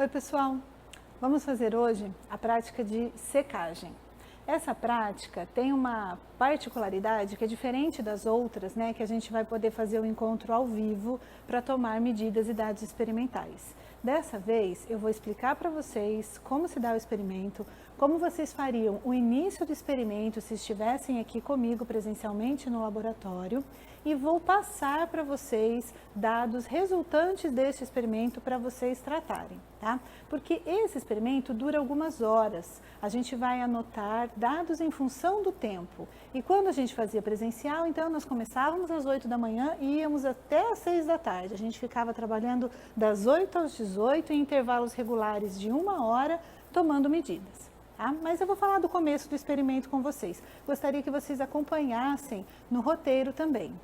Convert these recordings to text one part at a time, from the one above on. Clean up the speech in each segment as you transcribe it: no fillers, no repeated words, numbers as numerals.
Oi pessoal, vamos fazer hoje a prática de secagem. Essa prática tem uma particularidade que é diferente das outras, né? Que a gente vai poder fazer o encontro ao vivo para tomar medidas e dados experimentais. Dessa vez eu vou explicar para vocês como se dá o experimento, como vocês fariam o início do experimento se estivessem aqui comigo presencialmente no laboratório e vou passar para vocês dados resultantes desse experimento para vocês tratarem, tá? Porque esse experimento dura algumas horas, a gente vai anotar dados em função do tempo. E quando a gente fazia presencial, então nós começávamos às 8 da manhã e íamos até às 6 da tarde. A gente ficava trabalhando das 8 às 18 em intervalos regulares de 1 hora, tomando medidas. Tá? Mas eu vou falar do começo do experimento com vocês. Gostaria que vocês acompanhassem no roteiro também.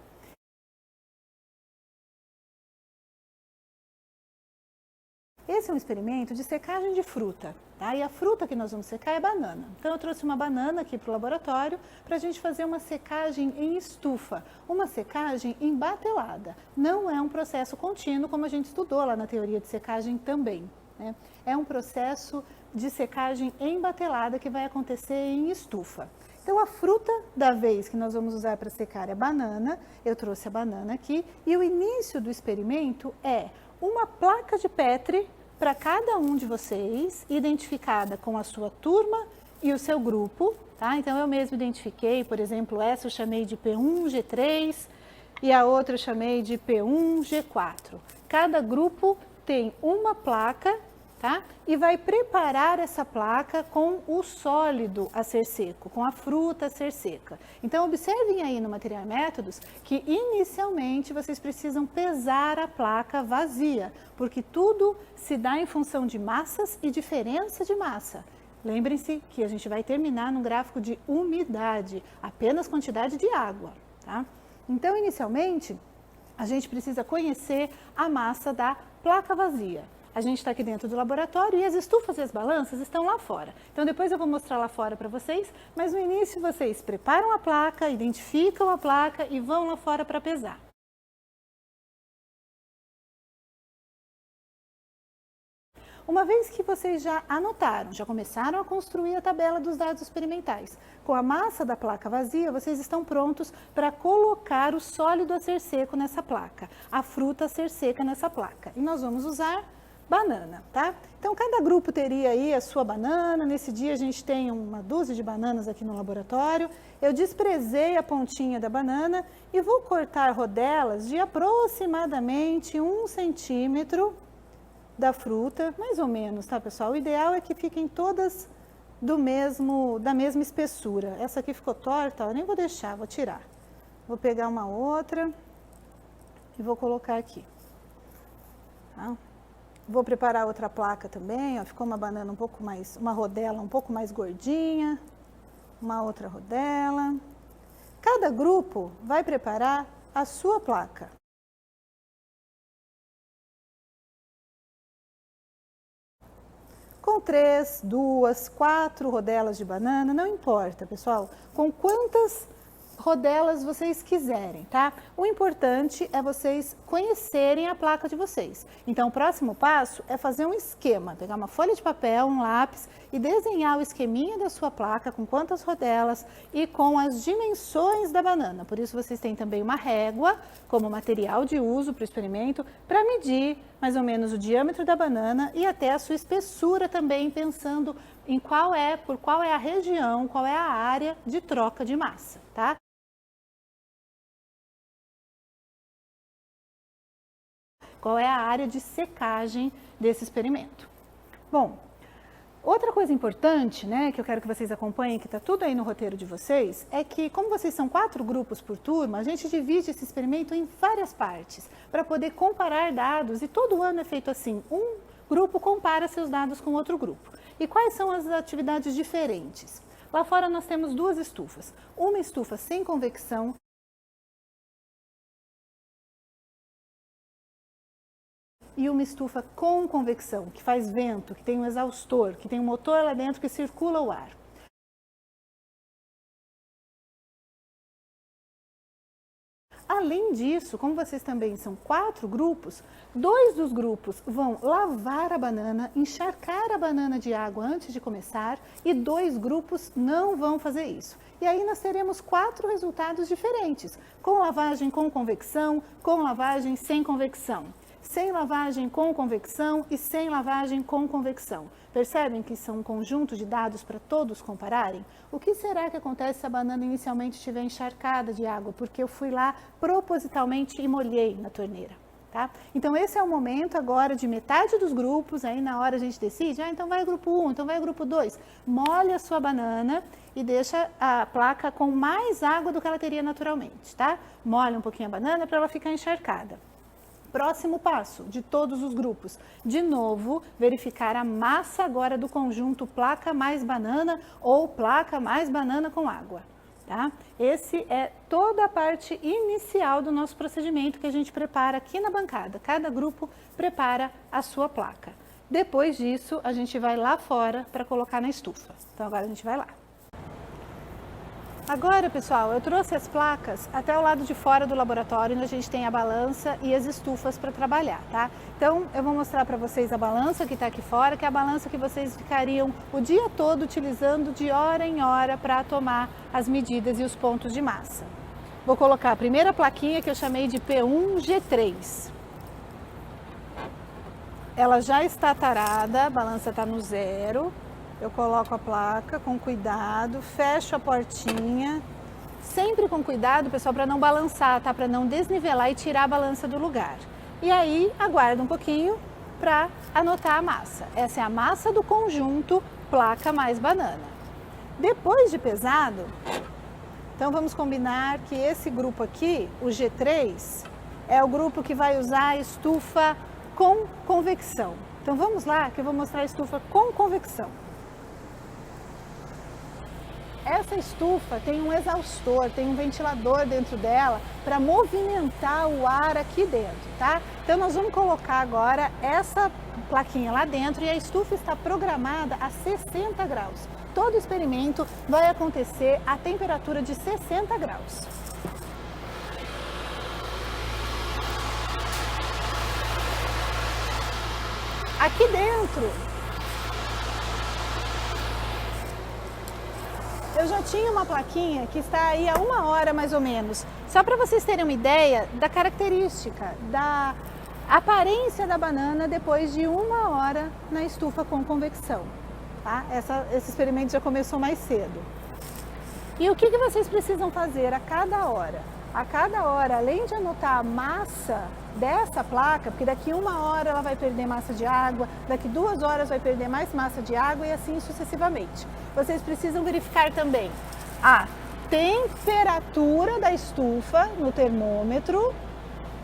Esse é um experimento de secagem de fruta, tá? E a fruta que nós vamos secar é banana. Então eu trouxe uma banana aqui para o laboratório para a gente fazer uma secagem em estufa, uma secagem em batelada. Não é um processo contínuo como a gente estudou lá na teoria de secagem também, né? É um processo de secagem em batelada que vai acontecer em estufa. Então a fruta da vez que nós vamos usar para secar é banana, eu trouxe a banana aqui e o início do experimento é uma placa de Petri para cada um de vocês, identificada com a sua turma e o seu grupo, tá? Então eu mesmo identifiquei, por exemplo, essa eu chamei de P1G3 e a outra eu chamei de P1G4. Cada grupo tem uma placa, tá? E vai preparar essa placa com o sólido a ser seco, com a fruta a ser seca. Então observem aí no Material e Métodos que inicialmente vocês precisam pesar a placa vazia, porque tudo se dá em função de massas e diferença de massa. Lembrem-se que a gente vai terminar no gráfico de umidade, apenas quantidade de água, tá? Então inicialmente a gente precisa conhecer a massa da placa vazia. A gente está aqui dentro do laboratório e as estufas e as balanças estão lá fora. Então depois eu vou mostrar lá fora para vocês, mas no início vocês preparam a placa, identificam a placa e vão lá fora para pesar. Uma vez que vocês já anotaram, já começaram a construir a tabela dos dados experimentais, com a massa da placa vazia, vocês estão prontos para colocar o sólido a ser seco nessa placa, a fruta a ser seca nessa placa. E nós vamos usar banana, tá? Então cada grupo teria aí a sua banana. Nesse dia a gente tem uma dúzia de bananas aqui no laboratório. Eu desprezei a pontinha da banana e vou cortar rodelas de aproximadamente 1 centímetro da fruta, mais ou menos, tá pessoal? O ideal é que fiquem todas da mesma espessura. Essa aqui ficou torta, eu nem vou deixar, vou tirar. Vou pegar uma outra e vou colocar aqui, tá? Vou preparar outra placa também, ó, ficou uma banana um pouco mais, uma rodela um pouco mais gordinha, uma outra rodela. Cada grupo vai preparar a sua placa. Com 3, 2, 4 rodelas de banana, não importa, pessoal, com quantas rodelas vocês quiserem, tá? O importante é vocês conhecerem a placa de vocês. Então, o próximo passo é fazer um esquema, pegar uma folha de papel, um lápis e desenhar o esqueminha da sua placa com quantas rodelas e com as dimensões da banana. Por isso, vocês têm também uma régua como material de uso para o experimento para medir mais ou menos o diâmetro da banana e até a sua espessura também, pensando em por qual é a região, qual é a área de troca de massa, tá? Qual é a área de secagem desse experimento. Bom, outra coisa importante, né, que eu quero que vocês acompanhem, que está tudo aí no roteiro de vocês, é que como vocês são 4 grupos por turma, a gente divide esse experimento em várias partes, para poder comparar dados, e todo ano é feito assim, um grupo compara seus dados com outro grupo. E quais são as atividades diferentes? Lá fora nós temos 2 estufas, uma estufa sem convecção, e uma estufa com convecção, que faz vento, que tem um exaustor, que tem um motor lá dentro que circula o ar. Além disso, como vocês também são 4 grupos, 2 dos grupos vão lavar a banana, encharcar a banana de água antes de começar e 2 grupos não vão fazer isso. E aí nós teremos 4 resultados diferentes, com lavagem com convecção, com lavagem sem convecção. Sem lavagem com convecção e sem lavagem com convecção. Percebem que são um conjunto de dados para todos compararem? O que será que acontece se a banana inicialmente estiver encharcada de água? Porque eu fui lá propositalmente e molhei na torneira. Tá? Então esse é o momento agora de metade dos grupos, aí na hora a gente decide, então vai grupo 1, então vai grupo 2. Molha a sua banana e deixa a placa com mais água do que ela teria naturalmente. Tá? Molha um pouquinho a banana para ela ficar encharcada. Próximo passo de todos os grupos, de novo, verificar a massa agora do conjunto placa mais banana ou placa mais banana com água. Tá? Esse é toda a parte inicial do nosso procedimento que a gente prepara aqui na bancada. Cada grupo prepara a sua placa. Depois disso, a gente vai lá fora para colocar na estufa. Então agora a gente vai lá. Agora, pessoal, eu trouxe as placas até o lado de fora do laboratório, onde a gente tem a balança e as estufas para trabalhar, tá? Então, eu vou mostrar para vocês a balança que está aqui fora, que é a balança que vocês ficariam o dia todo utilizando de hora em hora para tomar as medidas e os pontos de massa. Vou colocar a primeira plaquinha que eu chamei de P1G3. Ela já está tarada, a balança está no 0. Eu coloco a placa com cuidado, fecho a portinha, sempre com cuidado, pessoal, para não balançar, tá? Para não desnivelar e tirar a balança do lugar. E aí, aguardo um pouquinho para anotar a massa. Essa é a massa do conjunto placa mais banana. Depois de pesado, então vamos combinar que esse grupo aqui, o G3, é o grupo que vai usar a estufa com convecção. Então vamos lá que eu vou mostrar a estufa com convecção. Essa estufa tem um exaustor, tem um ventilador dentro dela para movimentar o ar aqui dentro, tá? Então nós vamos colocar agora essa plaquinha lá dentro e a estufa está programada a 60 graus. Todo experimento vai acontecer a temperatura de 60 graus. Aqui dentro eu já tinha uma plaquinha que está aí há 1 hora mais ou menos, só para vocês terem uma ideia da característica, da aparência da banana depois de 1 hora na estufa com convecção. Tá? Esse experimento já começou mais cedo. E o que vocês precisam fazer a cada hora? A cada hora, além de anotar a massa dessa placa, porque daqui 1 hora ela vai perder massa de água, daqui 2 horas vai perder mais massa de água e assim sucessivamente. Vocês precisam verificar também a temperatura da estufa no termômetro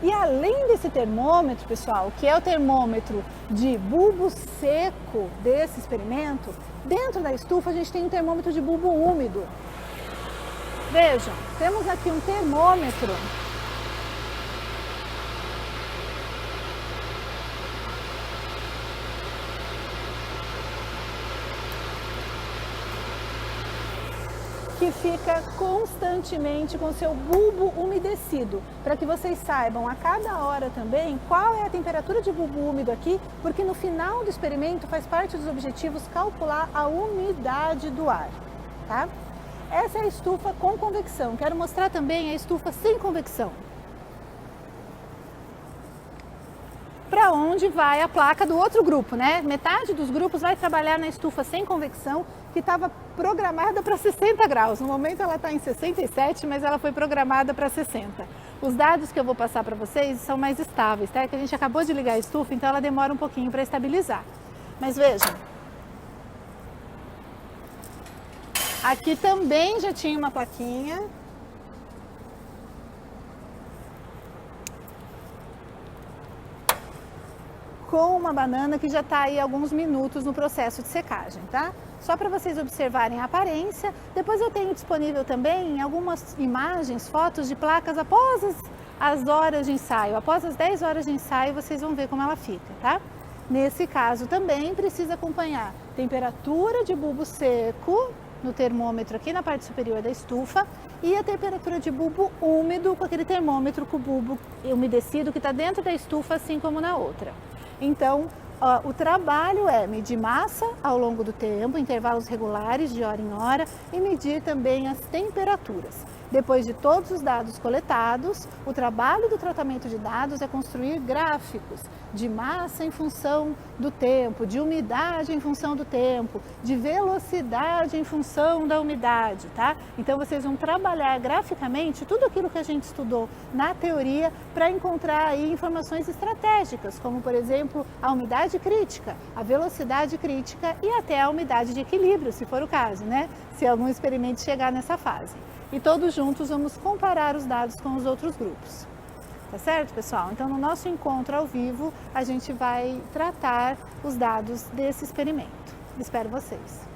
e além desse termômetro, pessoal, que é o termômetro de bulbo seco desse experimento, dentro da estufa a gente tem um termômetro de bulbo úmido. Vejam, temos aqui um termômetro que fica constantemente com seu bulbo umedecido, para que vocês saibam a cada hora também qual é a temperatura de bulbo úmido aqui, porque no final do experimento faz parte dos objetivos calcular a umidade do ar, tá? Essa é a estufa com convecção. Quero mostrar também a estufa sem convecção. Para onde vai a placa do outro grupo, né? Metade dos grupos vai trabalhar na estufa sem convecção, que estava programada para 60 graus. No momento ela está em 67, mas ela foi programada para 60. Os dados que eu vou passar para vocês são mais estáveis, tá? É que a gente acabou de ligar a estufa, então ela demora um pouquinho para estabilizar. Mas vejam, aqui também já tinha uma plaquinha. Com uma banana que já está aí alguns minutos no processo de secagem, tá? Só para vocês observarem a aparência. Depois eu tenho disponível também algumas imagens, fotos de placas após as horas de ensaio. Após as 10 horas de ensaio, vocês vão ver como ela fica, tá? Nesse caso também precisa acompanhar temperatura de bulbo seco no termômetro aqui na parte superior da estufa e a temperatura de bulbo úmido com aquele termômetro com o bulbo umedecido que está dentro da estufa, assim como na outra. Então, o trabalho é medir massa ao longo do tempo, intervalos regulares de hora em hora e medir também as temperaturas. Depois de todos os dados coletados, o trabalho do tratamento de dados é construir gráficos de massa em função do tempo, de umidade em função do tempo, de velocidade em função da umidade, tá? Então vocês vão trabalhar graficamente tudo aquilo que a gente estudou na teoria para encontrar aí informações estratégicas, como por exemplo a umidade crítica, a velocidade crítica e até a umidade de equilíbrio, se for o caso, né? Se algum experimento chegar nessa fase. E todos juntos vamos comparar os dados com os outros grupos. Tá certo, pessoal? Então, no nosso encontro ao vivo, a gente vai tratar os dados desse experimento. Espero vocês!